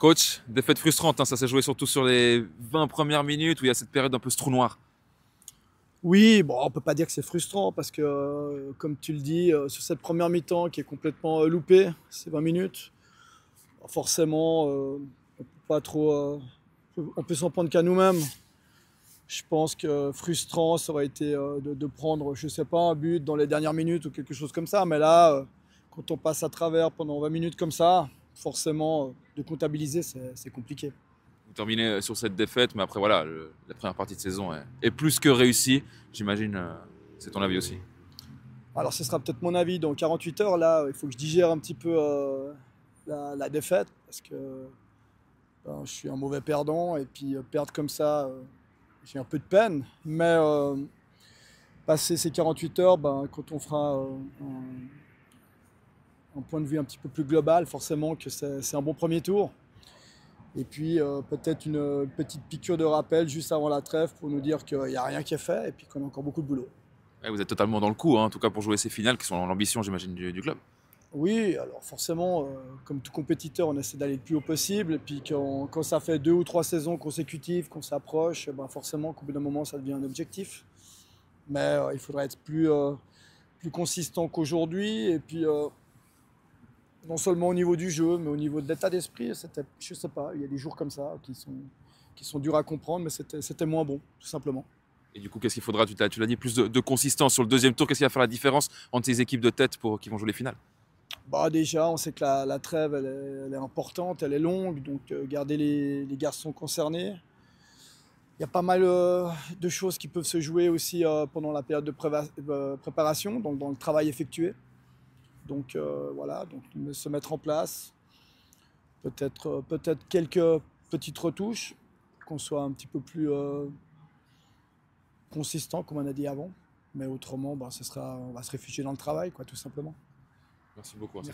Coach, défaite frustrante, hein, ça s'est joué surtout sur les 20 premières minutes où il y a cette période un peu ce trou noir. Oui, bon, on peut pas dire que c'est frustrant parce que, comme tu le dis, sur cette première mi-temps qui est complètement loupée, ces 20 minutes, forcément, on peut pas trop, on peut s'en prendre qu'à nous-mêmes. Je pense que frustrant, ça aurait été de prendre, je sais pas, un but dans les dernières minutes ou quelque chose comme ça. Mais là, quand on passe à travers pendant 20 minutes comme ça, forcément, de comptabiliser, c'est compliqué. Vous terminez sur cette défaite, mais après voilà, la première partie de saison est plus que réussie. J'imagine, c'est ton avis aussi. Alors, ce sera peut-être mon avis dans 48 heures. Là, il faut que je digère un petit peu la défaite parce que ben, je suis un mauvais perdant et puis perdre comme ça, j'ai un peu de peine. Mais passer ces 48 heures, ben, quand on fera un point de vue un petit peu plus global, forcément que c'est un bon premier tour. Et puis peut-être une petite piqûre de rappel juste avant la trêve pour nous dire qu'il n'y a rien qui est fait et puis qu'on a encore beaucoup de boulot. Ouais, vous êtes totalement dans le coup, hein, en tout cas pour jouer ces finales qui sont l'ambition, j'imagine, du club. Oui, alors forcément, comme tout compétiteur, on essaie d'aller le plus haut possible. Et puis quand ça fait 2 ou 3 saisons consécutives qu'on s'approche, ben forcément qu'au bout d'un moment, ça devient un objectif. Mais il faudrait être plus consistant qu'aujourd'hui. Et puis non seulement au niveau du jeu, mais au niveau de l'état d'esprit, je sais pas, il y a des jours comme ça qui sont durs à comprendre, mais c'était moins bon, tout simplement. Et du coup, qu'est-ce qu'il faudra, tu l'as dit, plus de consistance sur le deuxième tour. Qu'est-ce qui va faire la différence entre ces équipes de tête qui vont jouer les finales? Bah déjà, on sait que la trêve, elle est importante, elle est longue, donc garder les garçons concernés. Il y a pas mal de choses qui peuvent se jouer aussi pendant la période de préparation, donc dans le travail effectué. Donc voilà, donc se mettre en place, peut-être quelques petites retouches, qu'on soit un petit peu plus consistant, comme on a dit avant. Mais autrement, bah, on va se réfugier dans le travail, quoi, tout simplement. Merci beaucoup. Merci.